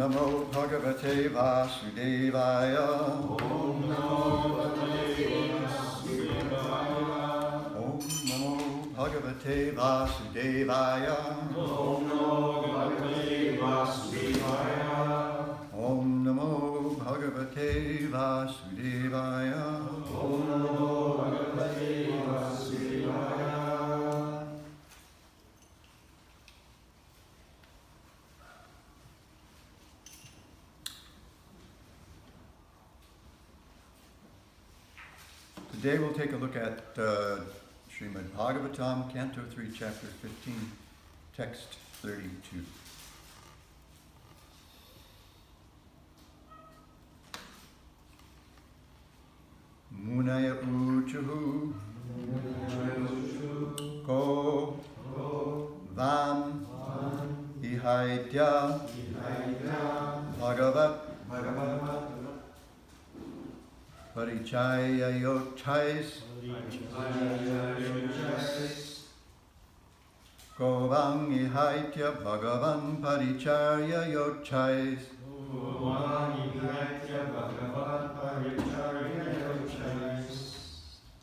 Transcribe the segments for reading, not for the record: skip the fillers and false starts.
Namo Bhagavate Vasudevaya. Om Namo Bhagavate Vasudevaya. Om Namo Bhagavate Vasudevaya. Om Namo Bhagavate Vasudevaya. Om Namo Bhagavate Vasudevaya. Om Namo Bhagavate Vasudevaya. Today we'll take a look at Srimad Bhagavatam, Canto 3, Chapter 15, Text 32. Munaya Uchuhu Ko Vam Ihaitya Bhagavat Parichaya Yochais Govang Ihaitya Bhagavan Parichaya Yochais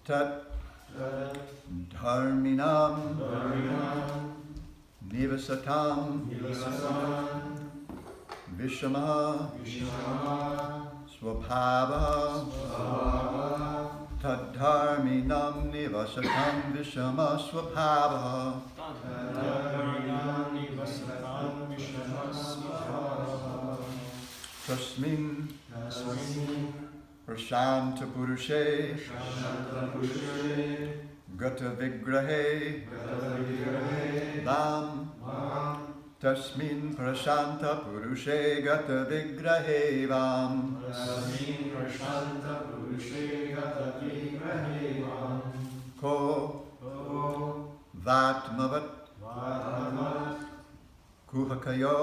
Tat Dharminam Nivasatam Vishama Swabhava Tadharminam Nivasatam Vishama Swabhava Tasmin Prashanta Purushe Gata Vigrahe Vam Tasmin Prashanta Purushe Gata Vigrahe Vam Ko Vatmavat Kuhakayo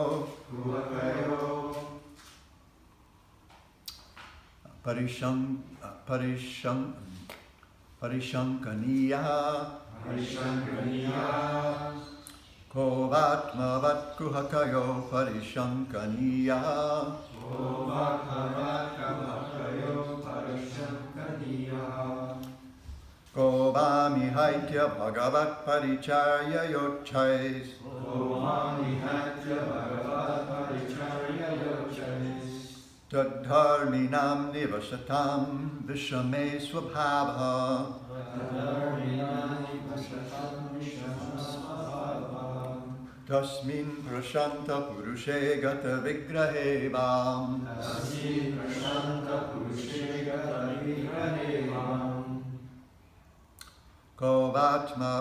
Parishankaniya Kovatmavat Kuhakayo Parishankaniya Kovami Haitya Bhagavat Paricharya Yochais Tadharminam Nivasatam Vishame Swabhava Tasmin Prashanta Purushe Gata Vigrahe Vam Kovatma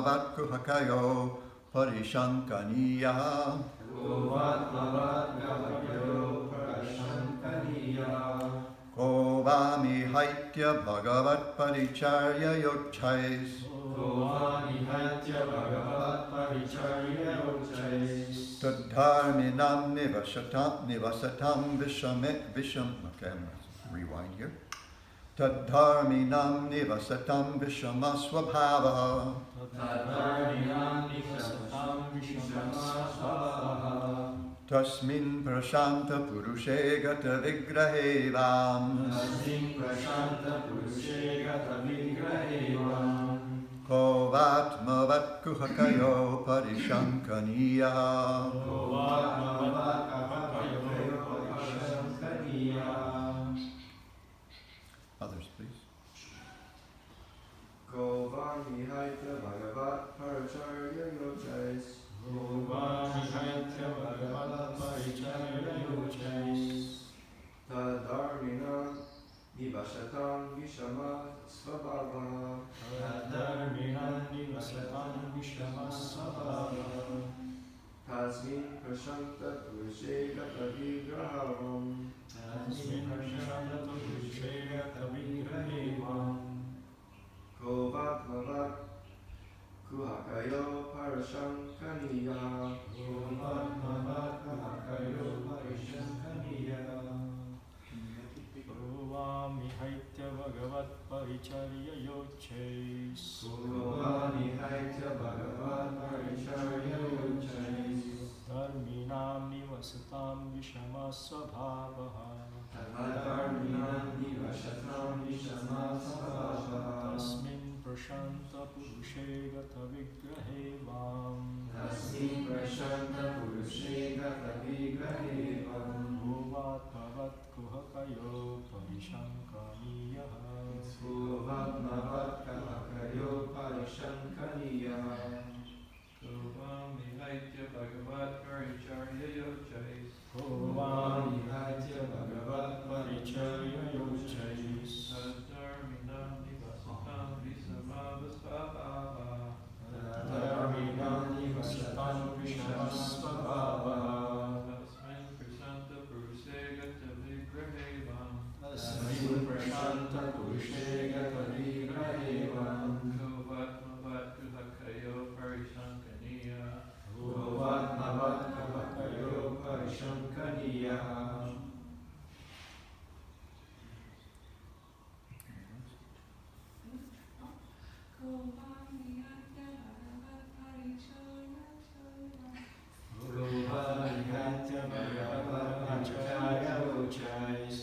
Vatkuhakayo Parishankaniya Kovami Haitya Bhagavat Paricharya Yochais Tadharminam Nivasatam Visham. Okay, I'm going to rewind here. Tadharminam Nivasatam Vishama Swabhava Tasmin Prashanta Purushe Gata Vigrahe Vam Kovatmavat Kuhakayo Parishankaniya Others, please. Govami Haitya Bhagavat Paricharya Yochais Tadharminam Nivasatam Vishama Svabhava Tasmin Prashanta Purushe Gata Vigrahavam Kovatmavat Kuhakayo Parashankaniya Kovami Haitya Bhagavat Paricharya Yochais Dharminam nivasatam vishama svabhavaha. Tasmin prashanta purushe gata vigrahe vam. Bhuvat bhavat kuhakayo parishankaniyaha. Bhuvam Nihaitya Bhagavat Paricharya Yochais. Bhuvam nihatya bhagavat parichaya yochais. Dharminam nivasatam visamavasvabhava. Dharminam nivasatam vishamasvabhavaha. Tasmin prasanta puruse gata vigrahe vam. Tasmin prashanta purushe gata vigrahe vam. Bhuvat kuhakayo parishankaniya. Bhuvat bhavat kuhakayo parishankaniya. Bhuvat nihatya bhagavat parichaya yochais.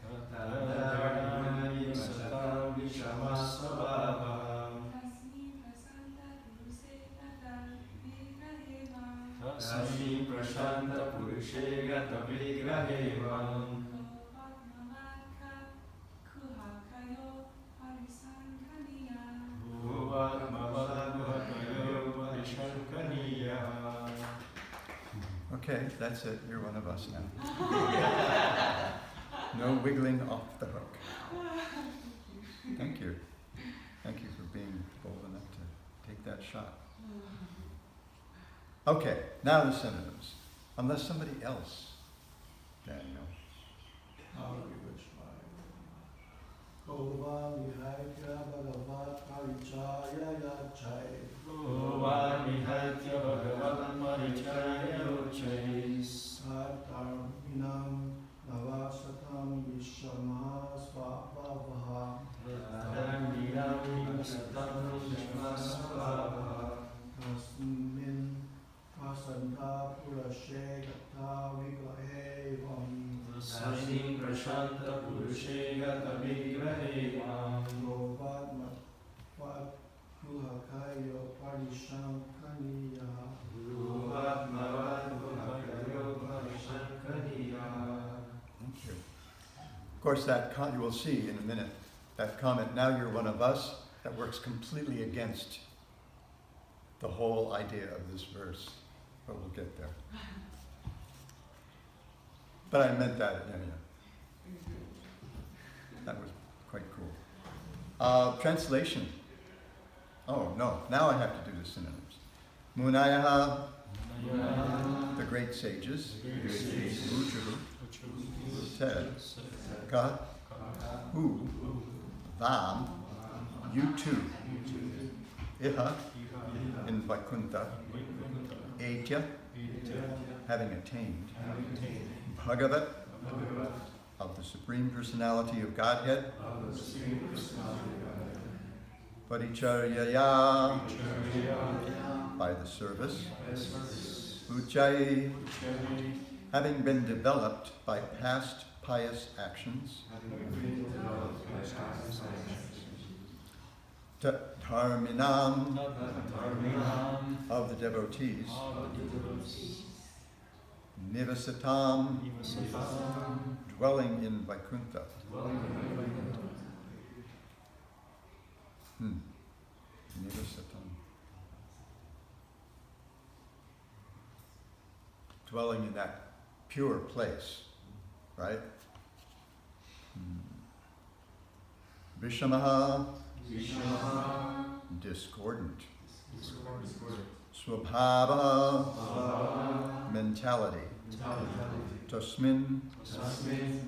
Tadharminam nivasatam vishamasvabhavaha. Tasmin prashanta purushe gata vigrahe vam. Bhuvat bhavat kuhakayo parishankaniya. Okay, that's it. You're one of us now. No wiggling off the hook. Thank you. Thank you for being bold enough to take that shot. Okay, now the synonyms. Unless somebody else, Daniel. Bhuvam Nihaitya Bhagavat Parichaya Yochais. Bhuvat nihatya bhagavat parichaya yochais. Dharminam Navasatam Vishamasvabhavaha. Dharminam nivasatam vishamasvabhavaha. Tasmin prasanta purushe gata vigrahe vam. Tasmin prashanta purushe gata vigrahe vam. Bhuvat bhavat kuhakayo parishankaniya. Bhuvat bhavat kuhakayo parishankaniya. Thank you. Of course, you will see in a minute, that comment, now you're one of us, that works completely against the whole idea of this verse. But we'll get there. But I meant that, yeah. That was quite cool. Translation. Oh, no. Now I have to do the synonyms. Munayaha, the great sages. Uchuhu, said. Ka, who, vam, you too. Iha, in Vaikuntha. Etya, having attained. Bhagavat, of the Supreme Personality of Godhead. Paricharyaya, by the service. Ujjayi, having been developed by past pious actions. Dharminam, of the devotees. Nivasatam, dwelling in Vaikuntha. Nivasatam. Dwelling in that pure place, right? Vishamaha, discordant. Swabhava, mentality. Tasmin,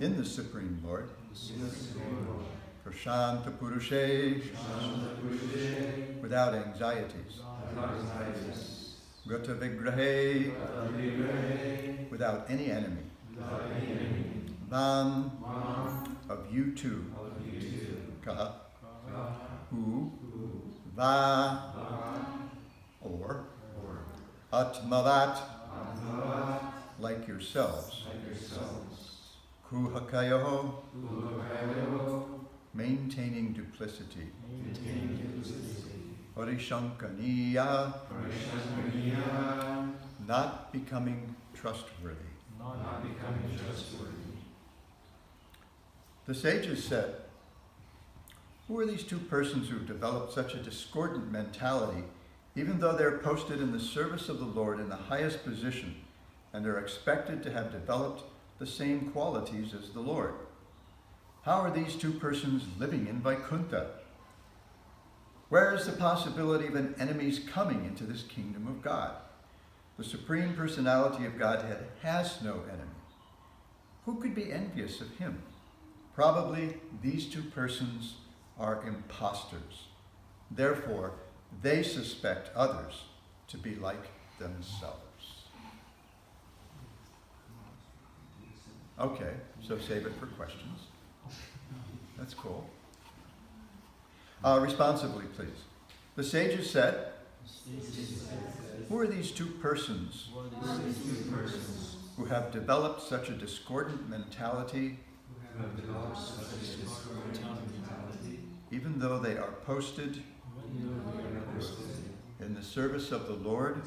in the Supreme Lord. Prashanta Purushe, without anxieties. Gata Vigrahe, without any enemy. Vam, of you too. Ka, who, va, or atmavat, like yourselves. Kuhakayoho, maintaining duplicity. Parishankaniya, not becoming trustworthy. The sages said, who are these two persons who have developed such a discordant mentality, even though they're posted in the service of the Lord in the highest position, and are expected to have developed the same qualities as the Lord? How are these two persons living in Vaikuntha? Where is the possibility of an enemy's coming into this kingdom of God? The Supreme Personality of Godhead has no enemy. Who could be envious of him? Probably these two persons are impostors. Therefore, they suspect others to be like themselves. Okay, so save it for questions. That's cool. Responsibly, please. The sages said, who are these two persons who have developed such a discordant mentality, even though they are posted in the service of the Lord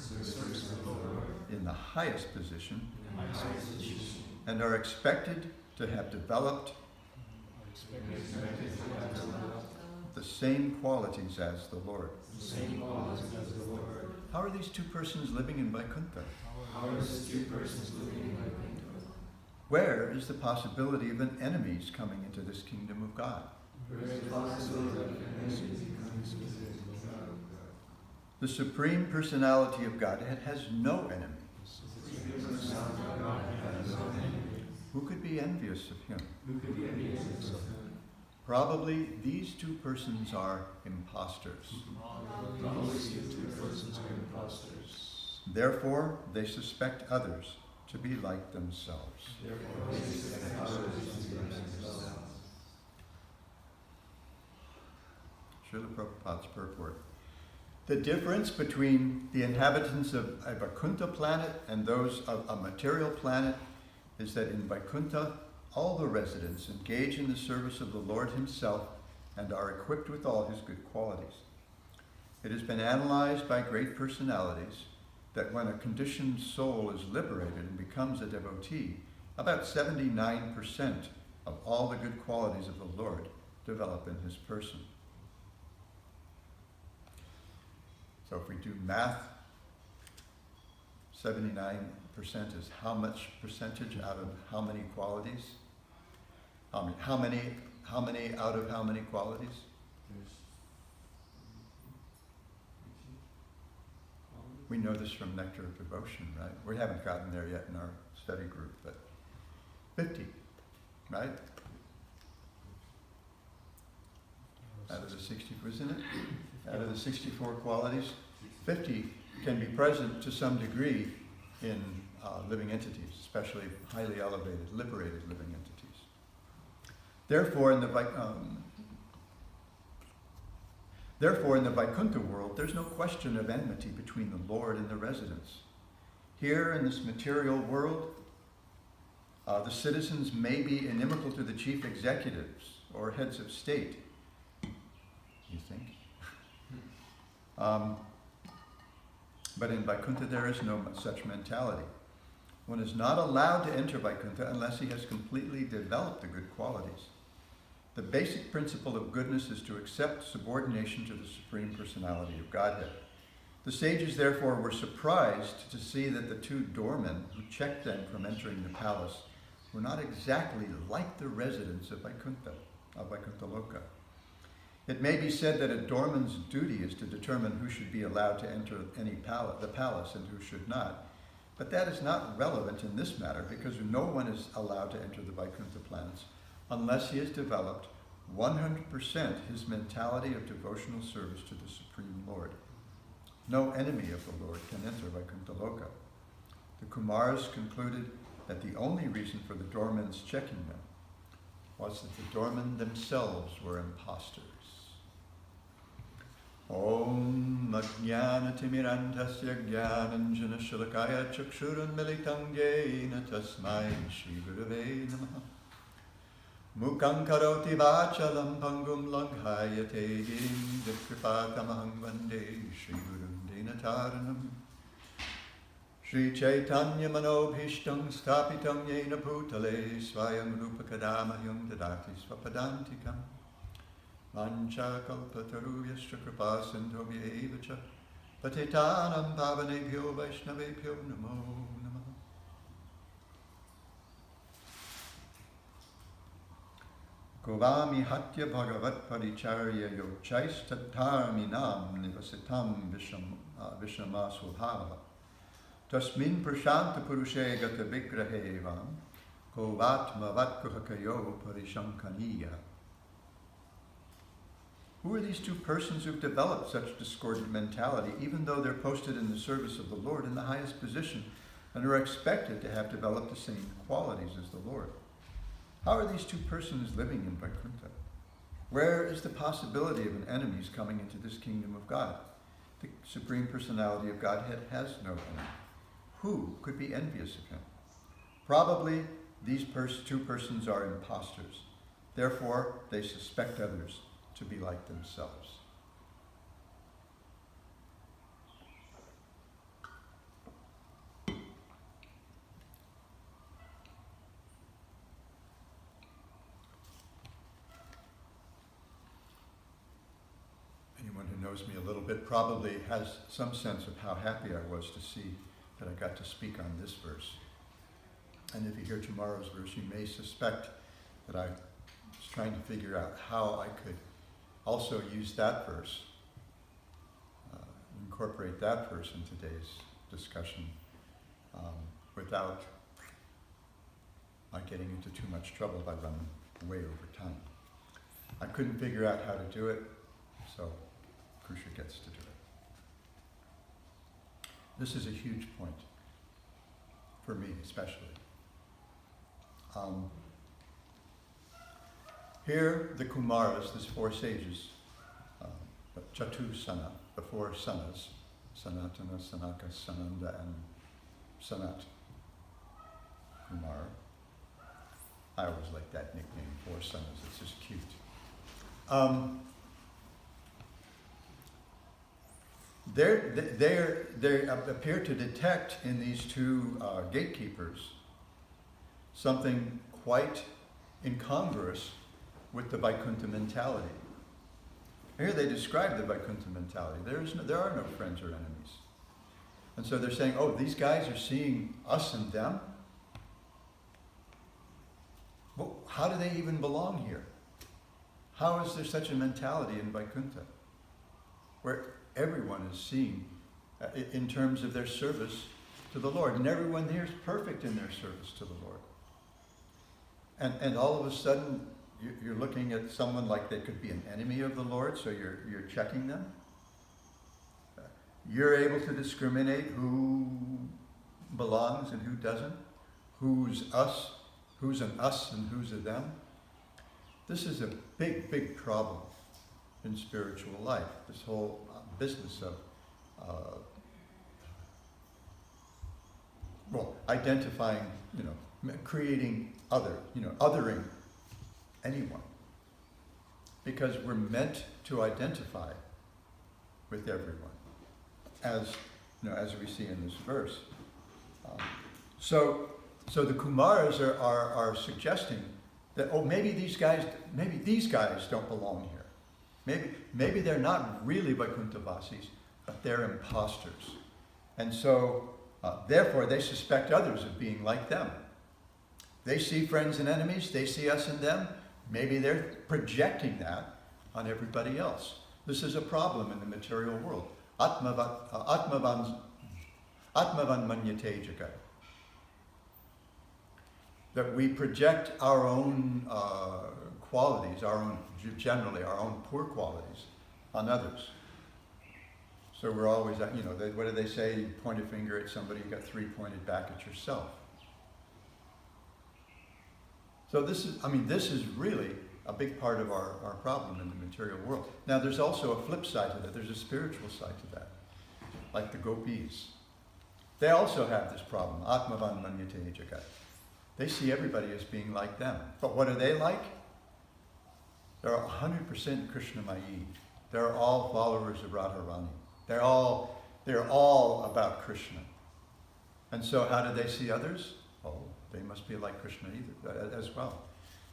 in the highest position, and are expected to have developed the same qualities as the Lord? How are these two persons living in Vaikuntha? Where is the possibility of an enemy's coming into this kingdom of God? The Supreme Personality of Godhead has no enemy. Who could be envious of him? Probably these two persons are impostors. Therefore, they suspect others to be like themselves. Srila Prabhupada's purport. The difference between the inhabitants of a Vaikuntha planet and those of a material planet is that in Vaikuntha, all the residents engage in the service of the Lord himself and are equipped with all his good qualities. It has been analyzed by great personalities that when a conditioned soul is liberated and becomes a devotee, about 79% of all the good qualities of the Lord develop in his person. So if we do math, 79% is how much percentage out of how many qualities? How many out of how many qualities? We know this from Nectar of Devotion, right? We haven't gotten there yet in our study group, but 50, right? Out of the 60, isn't it? Out of the 64 qualities, 50 can be present to some degree in living entities, especially highly elevated, liberated living entities. Therefore, in the Vaikuntha world, there's no question of enmity between the Lord and the residents. Here in this material world, the citizens may be inimical to the chief executives or heads of state, you think? But in Vaikuntha there is no such mentality. One is not allowed to enter Vaikuntha unless he has completely developed the good qualities. The basic principle of goodness is to accept subordination to the Supreme Personality of Godhead. The sages therefore were surprised to see that the two doormen who checked them from entering the palace were not exactly like the residents of Vaikuntha Loka. It may be said that a doorman's duty is to determine who should be allowed to enter the palace and who should not. But that is not relevant in this matter because no one is allowed to enter the Vaikuntha planets unless he has developed 100% his mentality of devotional service to the Supreme Lord. No enemy of the Lord can enter Vaikuntha Loka. The Kumars concluded that the only reason for the doormen's checking them was that the doormen themselves were impostors. Om Ajnanatimirandhasya Jnananjana Shalakaya Chakshurunmilitam Yena Tasmai Shri Gurave Namaha. Mukhaṁ karoti vachalam pangum langhayate girim vikripatamaham vande Shri Gurum Dinataranam. Shri Chaitanya Manobhishtam Stapitam Yena Bhutale Swayam Rupa Kadamahyam Dadati Swapadantikam. Mancha kalpatarubhyascha kripa sindhobhya cha patitanam pavanebhyo vaishnavebhyo namo namaha. Govami hatya bhagavat paricharya yochais tatarminam nivasitam vishamasvabhava tasmin prashanta purushe gata vigrahevam govatmavat kuhakayo parishankaniya. Who are these two persons who've developed such discordant mentality, even though they're posted in the service of the Lord in the highest position and are expected to have developed the same qualities as the Lord? How are these two persons living in Vaikuntha? Where is the possibility of an enemy's coming into this kingdom of God? The Supreme Personality of Godhead has no enemy. Who could be envious of him? Probably these two persons are impostors. Therefore, they suspect others to be like themselves. Anyone who knows me a little bit probably has some sense of how happy I was to see that I got to speak on this verse. And if you hear tomorrow's verse, you may suspect that I was trying to figure out how I could also use that verse, incorporate that verse in today's discussion without getting into too much trouble by running way over time. I couldn't figure out how to do it, so Krusha gets to do it. This is a huge point, for me especially. Here, the Kumaras, these four sages, Chatusana, the four sanas, Sanatana, Sanaka, Sananda, and Sanat Kumara. I always like that nickname, four sanas, it's just cute. They appear to detect in these two gatekeepers something quite incongruous with the Vaikuntha mentality. Here they describe the Vaikuntha mentality. There are no friends or enemies. And so they're saying, oh, these guys are seeing us and them? Well, how do they even belong here? How is there such a mentality in Vaikuntha, where everyone is seen in terms of their service to the Lord, and everyone here is perfect in their service to the Lord? And all of a sudden, you're looking at someone like they could be an enemy of the Lord, so you're checking them. You're able to discriminate who belongs and who doesn't, who's us, who's an us and who's a them. This is a big, big problem in spiritual life, this whole business of identifying, creating othering anyone. Because we're meant to identify with everyone, as we see in this verse. So the Kumaras are suggesting that, maybe these guys don't belong here. Maybe they're not really Vaikuntha-vasis, but they're imposters. And so, therefore, they suspect others of being like them. They see friends and enemies, they see us and them. Maybe they're projecting that on everybody else. This is a problem in the material world. Atmavan manyate jagat. That we project our own qualities, generally our own poor qualities, on others. So we're always, what do they say? You point a finger at somebody, you got three pointed back at yourself. So this is really a big part of our problem in the material world. Now there's also a flip side to that. There's a spiritual side to that. Like the gopis. They also have this problem. Atmavan manyate jagat. They see everybody as being like them. But what are they like? They're 100% Krishnamaya. They're all followers of Radharani. They're all about Krishna. And so how do they see others? Oh, they must be like Krishna as well.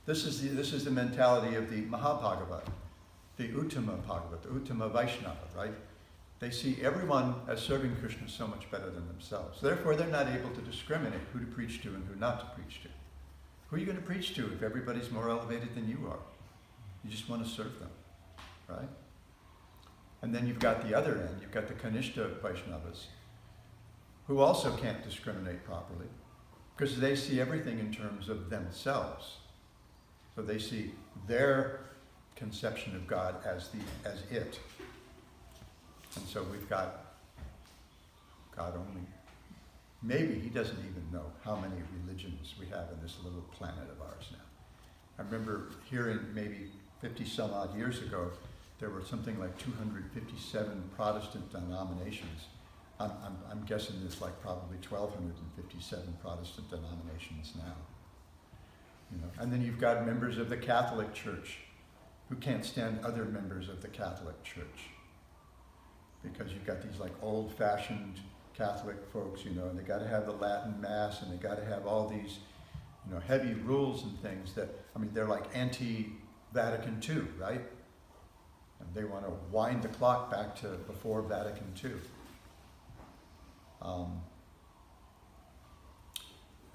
This is the mentality of the Mahabhagavat, the Uttama Bhagavat, the Uttama Vaishnava, right? They see everyone as serving Krishna so much better than themselves. Therefore, they're not able to discriminate who to preach to and who not to preach to. Who are you going to preach to if everybody's more elevated than you are? You just want to serve them, right? And then you've got the other end. You've got the Kanishta Vaishnavas, who also can't discriminate properly, because they see everything in terms of themselves. So they see their conception of God as it. And so we've got God only. Maybe he doesn't even know how many religions we have in this little planet of ours now. I remember hearing maybe 50 some odd years ago, there were something like 257 Protestant denominations. I'm guessing there's like probably 1,257 Protestant denominations now. You know? And then you've got members of the Catholic Church who can't stand other members of the Catholic Church. Because you've got these like old-fashioned Catholic folks, you know, and they got to have the Latin Mass, and they got to have all these, you know, heavy rules and things that, I mean, they're like anti-Vatican II, right? And they want to wind the clock back to before Vatican II.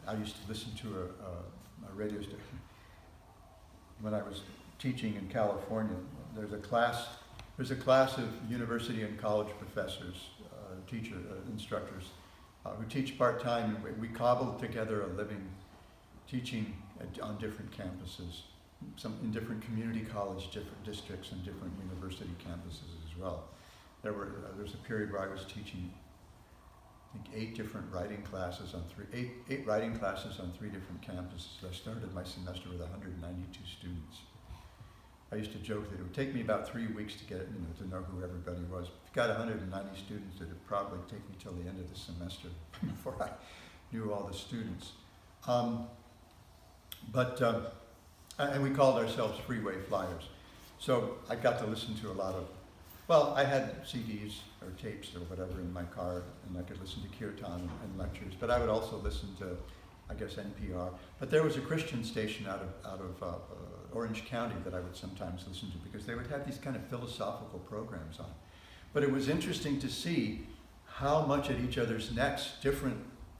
I used to listen to a radio station when I was teaching in California. There's a class of university and college professors, instructors, who teach part-time. We cobbled together a living teaching on different campuses, some in different community college, different districts, and different university campuses as well. There's a period where I was teaching, I think, 8 writing classes on 3 different campuses. I started my semester with 192 students. I used to joke that it would take me about 3 weeks to get, to know who everybody was. If you got 190 students, it would probably take me till the end of the semester before I knew all the students. And we called ourselves Freeway Flyers. So I got to listen to a lot of, I had CDs or tapes or whatever in my car, and I could listen to kirtan and lectures, but I would also listen to, I guess, NPR. But there was a Christian station out of Orange County that I would sometimes listen to, because they would have these kind of philosophical programs on. But it was interesting to see how much at each other's necks different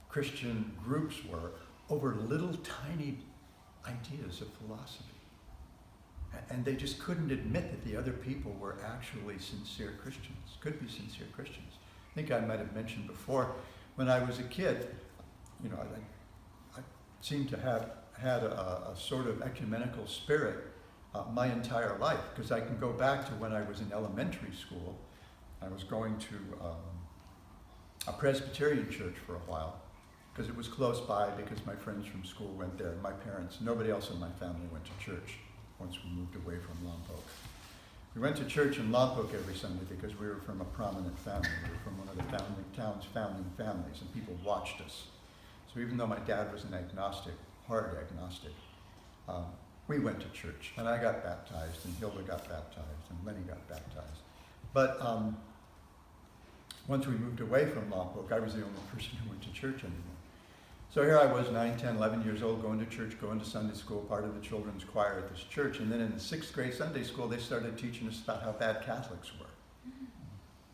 Christian groups were over little tiny ideas of philosophy. And they just couldn't admit that the other people were actually sincere Christians, could be sincere Christians. I think I might have mentioned before, when I was a kid, I seemed to have had a sort of ecumenical spirit my entire life, because I can go back to when I was in elementary school. I was going to a Presbyterian church for a while, because it was close by, because my friends from school went there. My parents, nobody else in my family went to church once we moved away from Lompoc. We went to church in Lompoc every Sunday because we were from a prominent family. We were from one of the town's founding families, and people watched us. So even though my dad was an agnostic, hard agnostic, we went to church, and I got baptized, and Hilda got baptized, and Lenny got baptized. But once we moved away from Lompoc, I was the only person who went to church anymore. So here I was, 9, 10, 11 years old, going to church, going to Sunday school, part of the children's choir at this church. And then in the 6th grade Sunday school, they started teaching us about how bad Catholics were.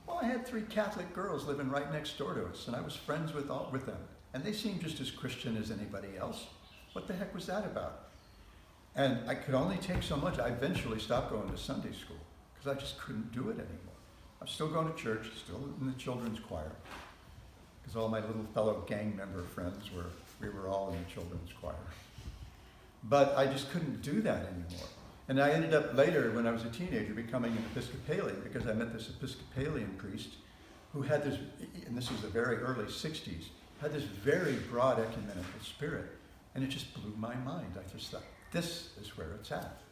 Well, I had 3 Catholic girls living right next door to us, and I was friends with them. And they seemed just as Christian as anybody else. What the heck was that about? And I could only take so much. I eventually stopped going to Sunday school, because I just couldn't do it anymore. I'm still going to church, still in the children's choir, because all my little fellow gang member friends we were all in the children's choir. But I just couldn't do that anymore. And I ended up later, when I was a teenager, becoming an Episcopalian, because I met this Episcopalian priest who had this, and this was the very early 60s, had this very broad ecumenical spirit. And it just blew my mind. I just thought, this is where it's at.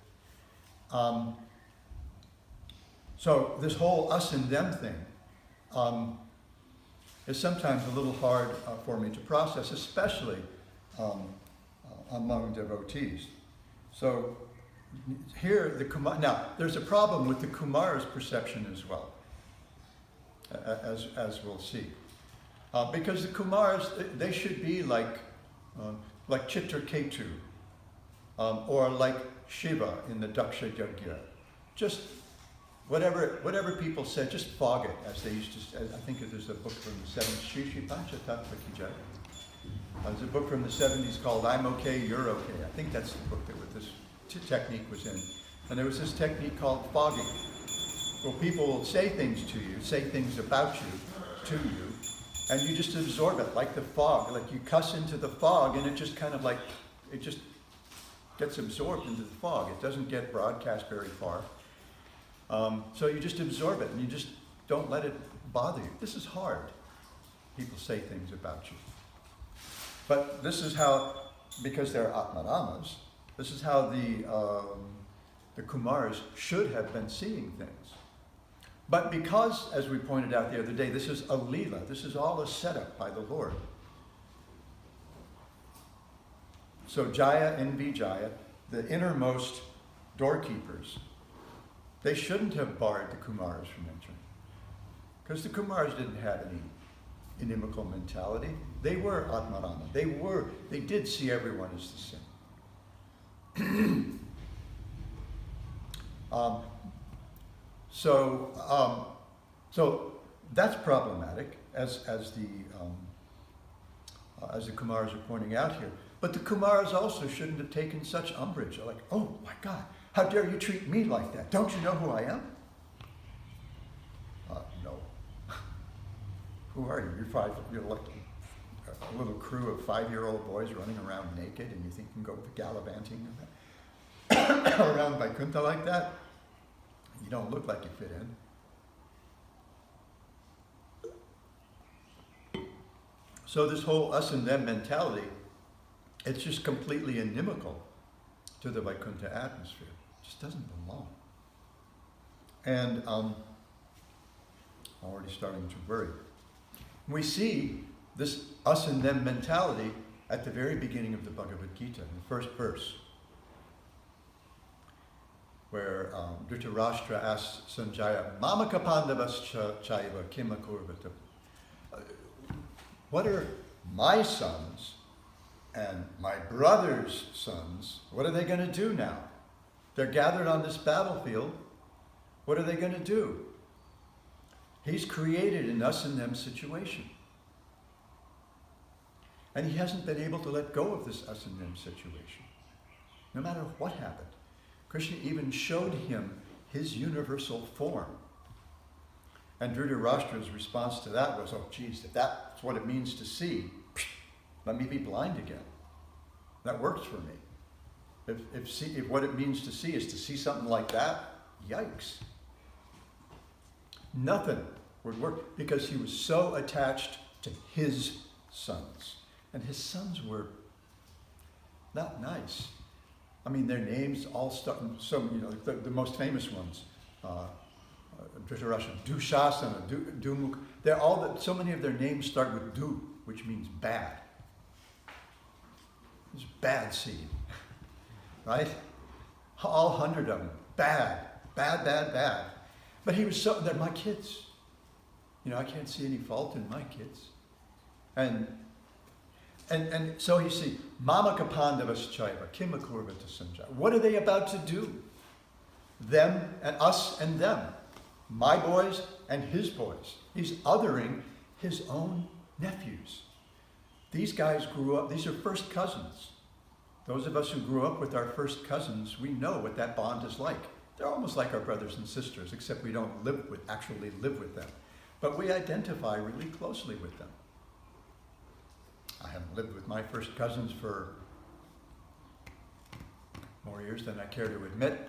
So this whole us and them thing is sometimes a little hard for me to process, especially among devotees. So here, now there's a problem with the Kumar's perception as well, as we'll see, because the Kumars, they should be like Chitraketu, or like Shiva in the Daksha Yajna. Just whatever people said, just fog it, as they used to say. I think there's a book from the 70s, Shri Pancha Tattva Ki Jai. There's a book from the 70s called I'm Okay, You're Okay. I think that's the book that this technique was in. And there was this technique called fogging. Well, people will say things to you, say things about you, to you, and you just absorb it like the fog. Like you cuss into the fog and it just kind of like, it just gets absorbed into the fog. It doesn't get broadcast very far. So you just absorb it and you just don't let it bother you. This is hard. People say things about you. But this is how, because they're Atmaramas, this is how the Kumars should have been seeing things. But because, as we pointed out the other day, this is a Leela, this is all a setup by the Lord. So Jaya and Vijaya, the innermost doorkeepers, they shouldn't have barred the Kumars from entering. Because the Kumars didn't have any inimical mentality. They were Atmarama. They did see everyone as the same. So that's problematic, as the Kumars are pointing out here. But the Kumars also shouldn't have taken such umbrage. Like, oh my God, how dare you treat me like that? Don't you know who I am? No. Who are you? You're like a little crew of 5-year-old boys running around naked, and you think you can go gallivanting around Vaikuntha like that? You don't look like you fit in. So this whole us and them mentality, it's just completely inimical to the Vaikuntha atmosphere. It just doesn't belong. And I'm already starting to worry. We see this us and them mentality at the very beginning of the Bhagavad Gita, in the first verse, where Dhritarashtra asks Sanjaya, Mamaka Pandavas chaiva kim akurvata. What are my sons and my brother's sons, what are they going to do now? They're gathered on this battlefield. What are they going to do? He's created an us and them situation. And he hasn't been able to let go of this us and them situation, no matter what happened. Krishna even showed him his universal form. And Dhritarashtra's response to that was, oh geez, if that's what it means to see, let me be blind again. That works for me. If what it means to see is to see something like that, yikes. Nothing would work, because he was so attached to his sons. And his sons were not nice. I mean, their names all start, so, the most famous ones, Dhritarashtra, Dushasana, Dumuk, they're all, so many of their names start with Du, which means bad. It's bad seed, right? All 100 of them, bad. But he was they're my kids. I can't see any fault in my kids. And so you see, Mamaka Pandavas chaiva kim akurvata sanjaya. What are they about to do? Them and us and them. My boys and his boys. He's othering his own nephews. These guys grew up, these are first cousins. Those of us who grew up with our first cousins, we know what that bond is like. They're almost like our brothers and sisters, except we don't actually live with them. But we identify really closely with them. I haven't lived with my first cousins for more years than I care to admit.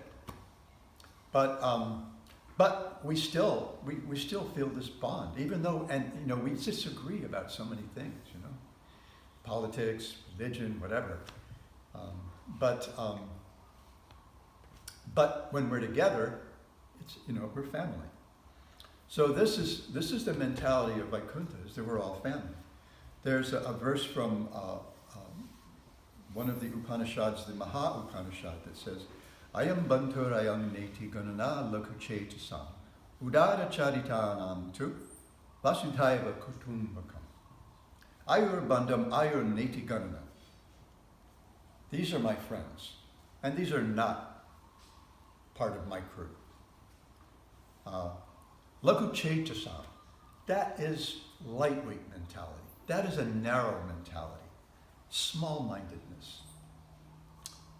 But we still feel this bond, even though, we disagree about so many things, politics, religion, whatever. But when we're together, it's, we're family. So this is the mentality of Vaikuntha, is that we're all family. There's a verse from one of the Upanishads, the Maha Upanishad, that says, Ayam bantur ayam neti gunana lakuchetasam udara charitanam tu vasudhaiva kutumbakam. Ayur bandam ayur neti gunana. These are my friends, and these are not part of my crew. Lakuchetasam, that is lightweight mentality. That is a narrow mentality, small-mindedness.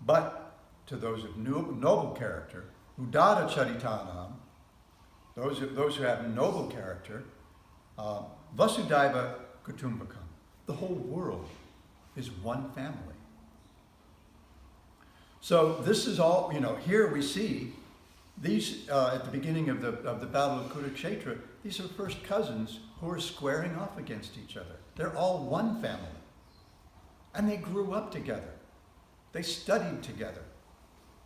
But to those of noble character, udara charitanam, those who have noble character, vasudhaiva kutumbakam, the whole world is one family. So this is all, here we see these, at the beginning of the Battle of Kurukshetra, these are first cousins who are squaring off against each other. They're all one family. And they grew up together. They studied together.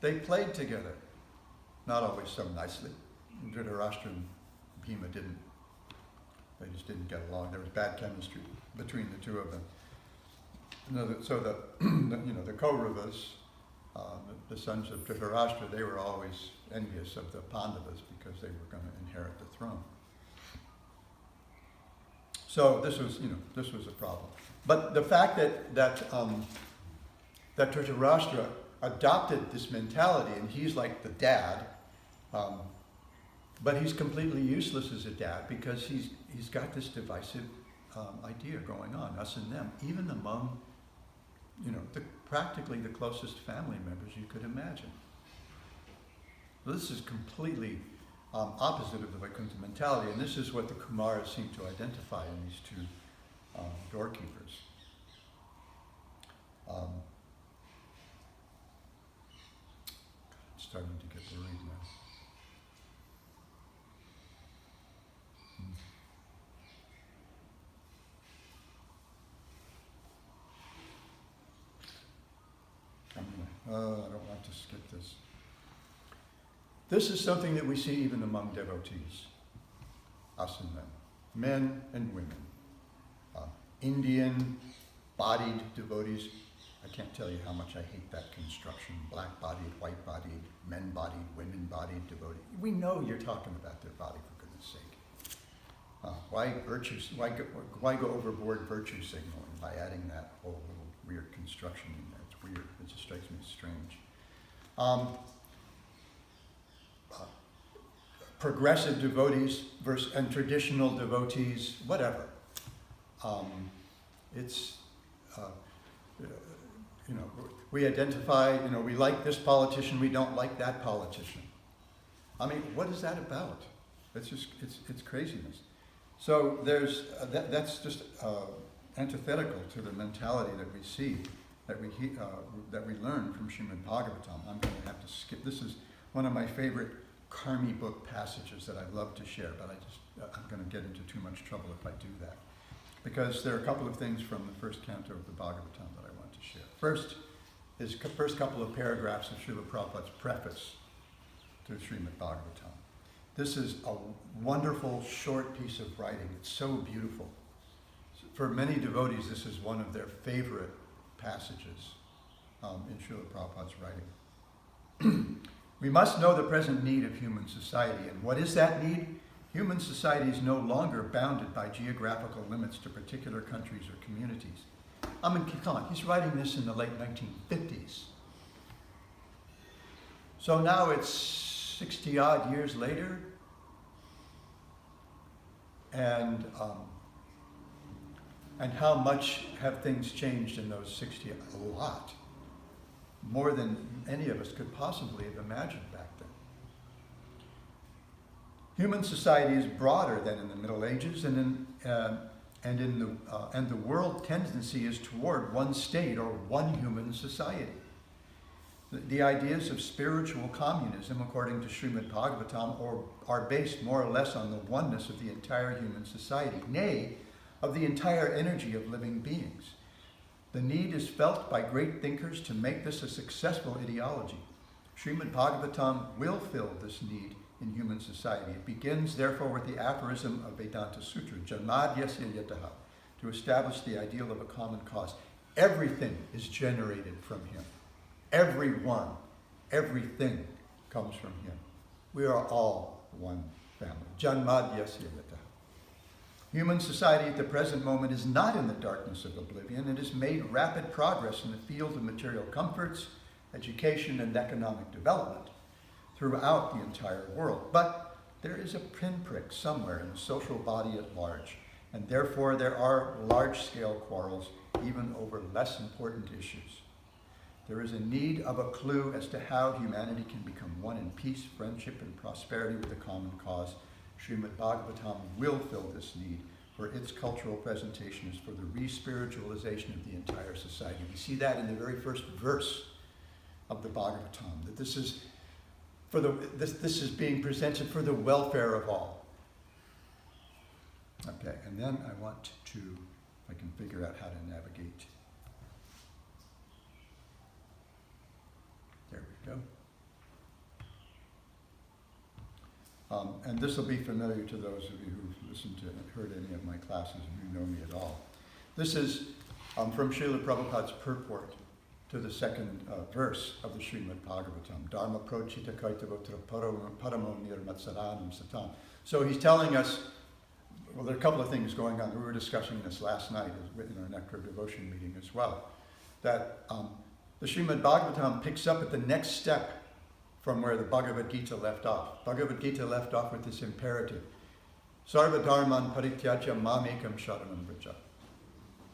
They played together. Not always so nicely. Dhritarashtra and Bhima didn't. They just didn't get along. There was bad chemistry between the two of them. So the Kauravas, the sons of Dhritarashtra, they were always envious of the Pandavas because they were going to inherit the throne. So this was a problem. But the fact that Dhritarashtra adopted this mentality, and he's like the dad, but he's completely useless as a dad because he's got this divisive idea going on, us and them, even among practically the closest family members you could imagine. So this is completely opposite of the Vaikuntha mentality, and this is what the Kumaras seem to identify in these two doorkeepers. It's starting to get worried now. I don't want to skip this. This is something that we see even among devotees, us and them, men and women. Indian-bodied devotees, I can't tell you how much I hate that construction. Black-bodied, white-bodied, men-bodied, women-bodied devotee. We know you're talking about their body, for goodness sake. Why go overboard virtue signaling by adding that whole little weird construction in there? It's weird. It just strikes me as strange. Progressive devotees and traditional devotees, whatever. We identify, we like this politician, we don't like that politician. I mean, what is that about? It's craziness. So that's just antithetical to the mentality that we see, that we learn from Srimad Bhagavatam. I'm going to have to skip. This is one of my favorite Karmi book passages that I love to share, but I'm going to get into too much trouble if I do that. Because there are a couple of things from the first canto of the Bhagavatam that I want to share. First is the first couple of paragraphs of Srila Prabhupada's preface to Srimad Bhagavatam. This is a wonderful short piece of writing. It's so beautiful. For many devotees, this is one of their favorite passages in Srila Prabhupada's writing. We must know the present need of human society. And what is that need? Human society is no longer bounded by geographical limits to particular countries or communities. I mean, come on, he's writing this in the late 1950s. So now it's 60 odd years later, and how much have things changed in those 60? A lot. More than any of us could possibly have imagined back then. Human society is broader than in the Middle Ages, and the world tendency is toward one state or one human society. The ideas of spiritual communism, according to Srimad Bhagavatam, are based more or less on the oneness of the entire human society, nay, of the entire energy of living beings. The need is felt by great thinkers to make this a successful ideology. Srimad Bhagavatam will fill this need in human society. It begins, therefore, with the aphorism of Vedanta Sutra, Janmadyasya yataha, to establish the ideal of a common cause. Everything is generated from him. Everyone, everything comes from him. We are all one family. Janmadyasya yataha. Human society at the present moment is not in the darkness of oblivion. It has made rapid progress in the field of material comforts, education, and economic development throughout the entire world. But there is a pinprick somewhere in the social body at large, and therefore there are large-scale quarrels even over less important issues. There is a need of a clue as to how humanity can become one in peace, friendship, and prosperity with a common cause. Srimad Bhagavatam will fill this need, for its cultural presentation is for the re-spiritualization of the entire society. We see that in the very first verse of the Bhagavatam, that this is this is being presented for the welfare of all. Okay, and then I want to, if I can figure out how to navigate. There we go. And this will be familiar to those of you who've listened to and heard any of my classes and who know me at all. This is from Srila Prabhupada's purport to the second verse of the Srimad Bhagavatam. Dharma prochita kaitavotra paramo nirmatsaranam satam. So he's telling us, well, there are a couple of things going on. We were discussing this last night in our Nectar of Devotion meeting as well, that the Srimad Bhagavatam picks up at the next step from where the Bhagavad Gita left off. Bhagavad Gita left off with this imperative. Sarva dharman parityaja mamekam sharanam vraja.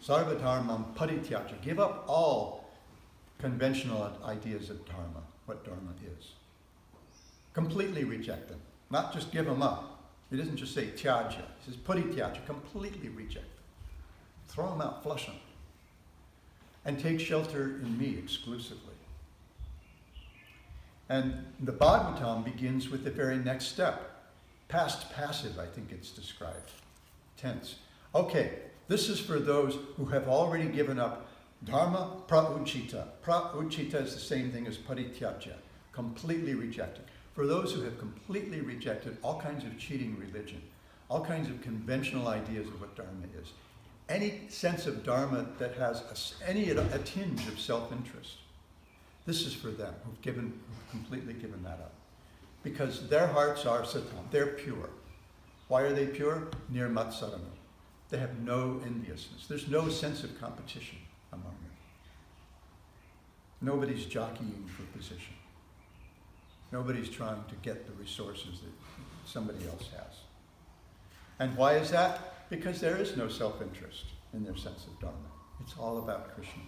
Sarva dharman parityaja. Give up all conventional ideas of dharma, what dharma is. Completely reject them. Not just give them up. He doesn't just say tyaja. He says parityaja. Completely reject them. Throw them out, flush them. And take shelter in me exclusively. And the Bhagavatam begins with the very next step. Past passive, I think it's described. Tense. Okay, this is for those who have already given up dharma prauchita. Prauchita is the same thing as parityaja. Completely rejected. For those who have completely rejected all kinds of cheating religion, all kinds of conventional ideas of what dharma is, any sense of dharma that has a tinge of self-interest, this is for them who've completely given that up. Because their hearts are satam, they're pure. Why are they pure? Nirmatsaranam. They have no enviousness. There's no sense of competition among them. Nobody's jockeying for position. Nobody's trying to get the resources that somebody else has. And why is that? Because there is no self-interest in their sense of dharma. It's all about Krishna.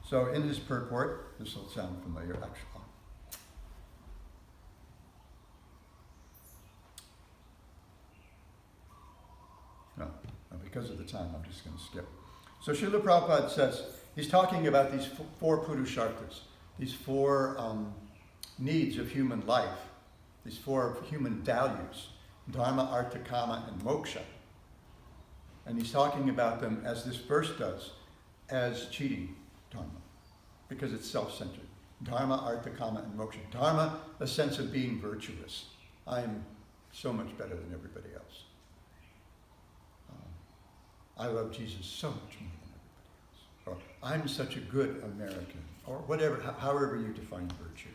So in his purport, this will sound familiar actually. No, because of the time, I'm just going to skip. So Srila Prabhupada says, he's talking about these four purusharthas, these four needs of human life, these four human values, dharma, artha, kama, and moksha. And he's talking about them, as this verse does, as cheating dharma, because it's self-centered. Dharma, artha, kama, and moksha. Dharma, a sense of being virtuous. I am so much better than everybody else. I love Jesus so much more than everybody else. Or I'm such a good American. Or whatever, however you define virtue.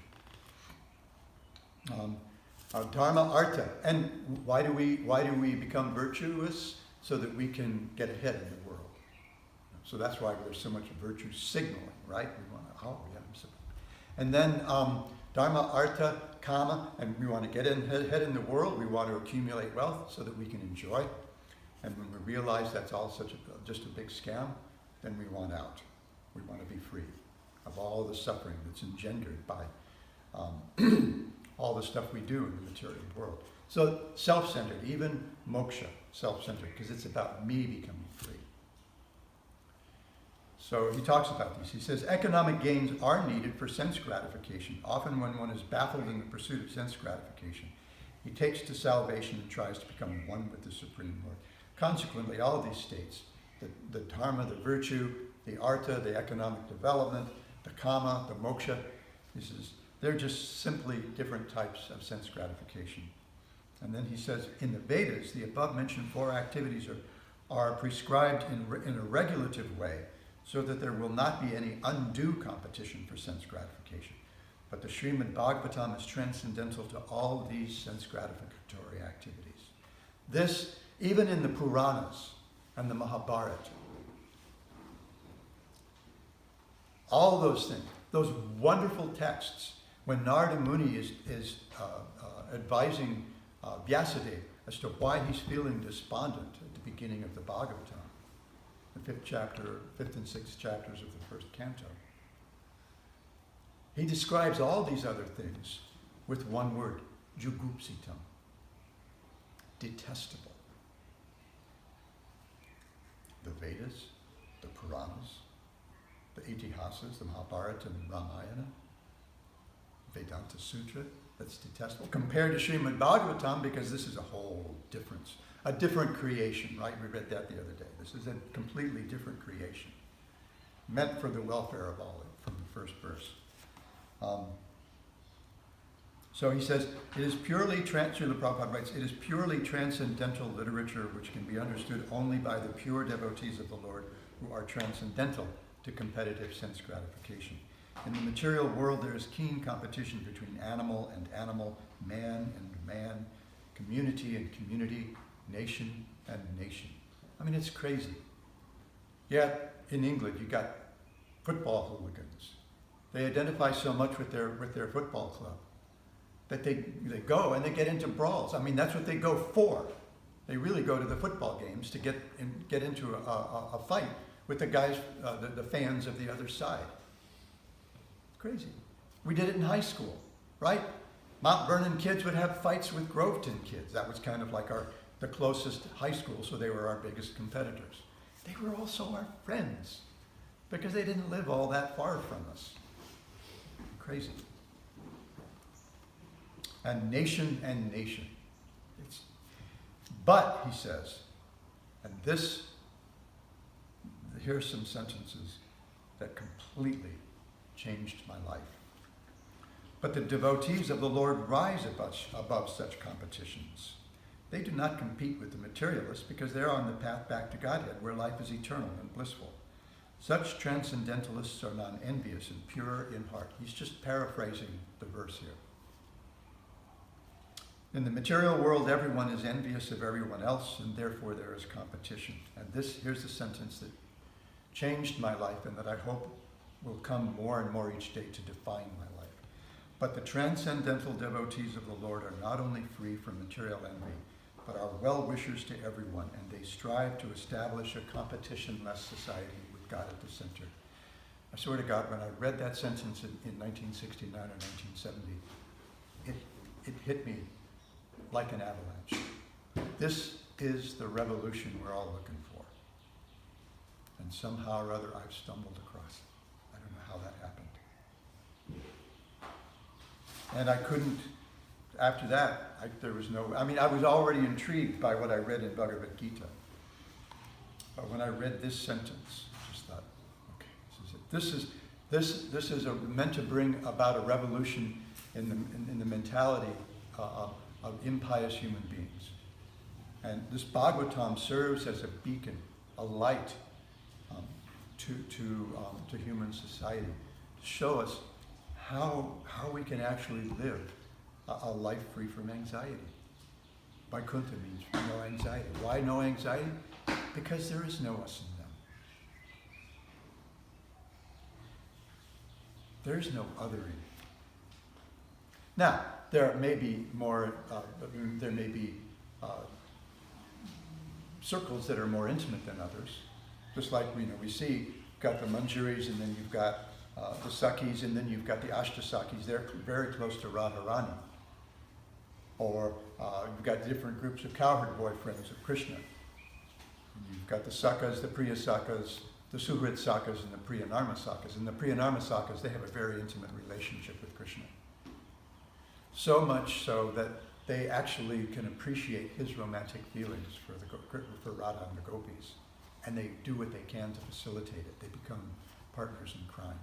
Dharma, artha. And why do we become virtuous? So that we can get ahead in the world. So that's why there's so much virtue signaling, right? We want to, and then dharma, artha, kama, and we want to get ahead in the world. We want to accumulate wealth so that we can enjoy. And when we realize that's all just a big scam, then we want out. We want to be free of all the suffering that's engendered by all the stuff we do in the material world. So self-centered, even moksha, self-centered, because it's about me becoming free. So he talks about these. He says, economic gains are needed for sense gratification. Often when one is baffled in the pursuit of sense gratification, he takes to salvation and tries to become one with the Supreme Lord. Consequently, all of these states, the dharma, the virtue, the artha, the economic development, the kama, the moksha, this is They're just simply different types of sense gratification. And then he says, in the Vedas, the above mentioned 4 activities are prescribed in a regulative way so that there will not be any undue competition for sense gratification. But the Srimad Bhagavatam is transcendental to all these sense gratificatory activities. This, even in the Puranas and the Mahabharata, all those things, those wonderful texts, when Narada Muni is advising Vyasadeva as to why he's feeling despondent at the beginning of the Bhagavatam, the 5th and 6th chapters of the 1st canto. He describes all these other things with one word, jugupsitam, detestable. The Vedas, the Puranas, the Itihasas, the Mahabharata and Ramayana, Vedanta Sutra, that's detestable. Compared to Srimad Bhagavatam, because this is a whole difference, a different creation, right? We read that the other day. This is a completely different creation, meant for the welfare of all, from the first verse. So he says, it is purely, Srila Prabhupada writes, it is purely transcendental literature which can be understood only by the pure devotees of the Lord who are transcendental to competitive sense gratification. In the material world, there is keen competition between animal and animal, man and man, community and community, nation and nation. I mean, it's crazy. Yet, in England, you got football hooligans. They identify so much with their football club that they go and they get into brawls. I mean, that's what they go for. They really go to the football games to get into a fight with the guys, the fans of the other side. It's crazy. We did it in high school, right? Mount Vernon kids would have fights with Groveton kids. That was kind of like the closest high school, so they were our biggest competitors. They were also our friends because they didn't live all that far from us. Crazy. And nation. But, he says, and here's some sentences that completely changed my life. But the devotees of the Lord rise above such competitions. They do not compete with the materialists because they're on the path back to Godhead, where life is eternal and blissful. Such transcendentalists are non-envious and pure in heart. He's just paraphrasing the verse here. In the material world, everyone is envious of everyone else, and therefore there is competition. And here's the sentence that changed my life and that I hope will come more and more each day to define my life. But the transcendental devotees of the Lord are not only free from material envy, but are well-wishers to everyone, and they strive to establish a competition-less society with God at the center. I swear to God, when I read that sentence in 1969 or 1970, it hit me like an avalanche. This is the revolution we're all looking for. And somehow or other, I've stumbled across it. I don't know how that happened. And I couldn't, after that, I was already intrigued by what I read in Bhagavad Gita. But when I read this sentence, I just thought, okay, this is it. This is meant to bring about a revolution in the mentality of impious human beings. And this Bhagavatam serves as a beacon, a light to human society, to show us how we can actually live a life free from anxiety. Vaikuntha means no anxiety. Why no anxiety? Because there is no us in them. There's no othering. Now, there may be circles that are more intimate than others. Just like we see, you've got the Manjuris, and then you've got the Sakis, and then you've got the Ashtasakis. They're very close to Radharani. Or you've got different groups of cowherd boyfriends of Krishna. You've got the Sakas, the Priya Sakas, the Suhrit Sakas, and the Priyanarma Sakas. And the Priyanarma Sakas, they have a very intimate relationship with Krishna. So much so that they actually can appreciate his romantic feelings for Radha and the gopis. And they do what they can to facilitate it. They become partners in crime.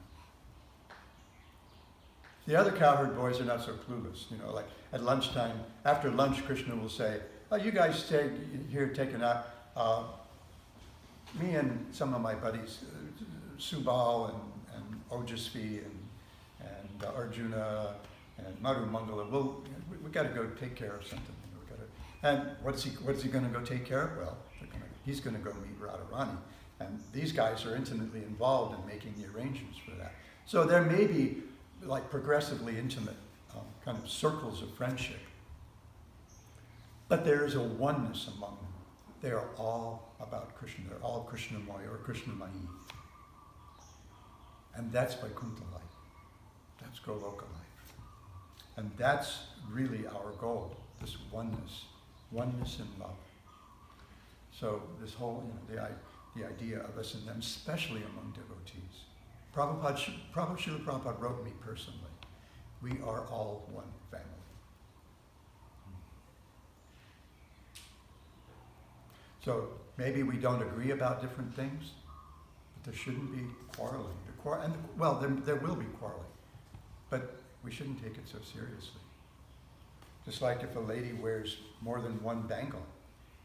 The other cowherd boys are not so clueless. You know, like at lunchtime, after lunch, Krishna will say, "Oh, you guys stay here, take a nap. Me and some of my buddies, Subal and Ojasvi and Arjuna and Madhu Mangala, we got to go take care of something. You know, and what's he going to go take care of? Well, he's going to go meet Radharani. And these guys are intimately involved in making the arrangements for that. So there may be like progressively intimate kind of circles of friendship. But there is a oneness among them. They are all about Krishna. They're all Krishnamaya or Krishnamayi. And that's Vaikuntha life. That's Goloka life. And that's really our goal, this oneness in love. So this whole, you know, the idea of us and them, especially among devotees. Srila Prabhupada wrote me personally, we are all one family. So maybe we don't agree about different things, but there shouldn't be quarreling. There will be quarreling, but we shouldn't take it so seriously. Just like if a lady wears more than one bangle,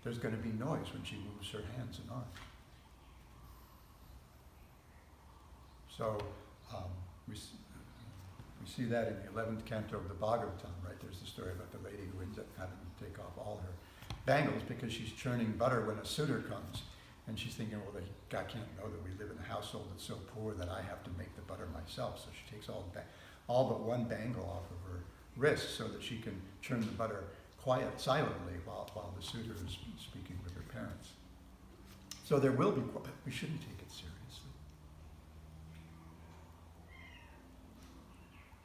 there's going to be noise when she moves her hands and arms. So we see that in the 11th canto of the Bhagavatam, right? There's the story about the lady who ends up having to take off all her bangles because she's churning butter when a suitor comes. And she's thinking, well, the guy can't know that we live in a household that's so poor that I have to make the butter myself. So she takes all but one bangle off of her wrist so that she can churn the butter silently while the suitor is speaking with her parents. So there will be, but we shouldn't take it seriously.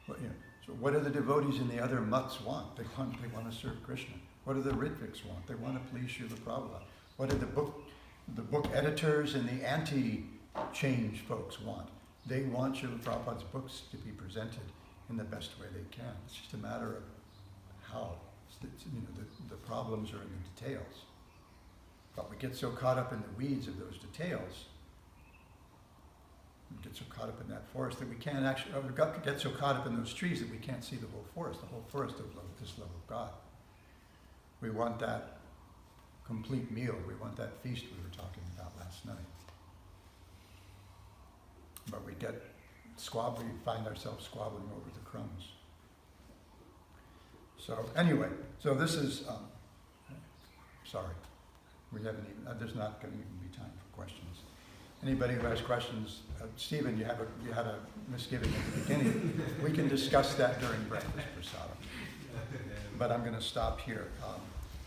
Well, you know, so what do the devotees in the other mutts want? They want to serve Krishna. What do the Ritviks want? They want to please Srila Prabhupada. What do the book editors and the anti-change folks want? They want Srila Prabhupada's books to be presented in the best way they can. It's just a matter of how. You know, the problems are in the details. But we get so caught up in the weeds of those details, we get so caught up in that forest that we can't actually, or get so caught up in those trees that we can't see the whole forest of love, this love of God. We want that complete meal. We want that feast we were talking about last night. But we find ourselves squabbling over the crumbs. So anyway, so this is, sorry, there's not going to even be time for questions. Anybody who has questions, Stephen, you had a misgiving at the beginning. We can discuss that during breakfast, prasadam. But I'm going to stop here.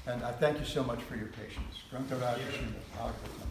And I thank you so much for your patience. Grantharaj Srimad Bhagavatam.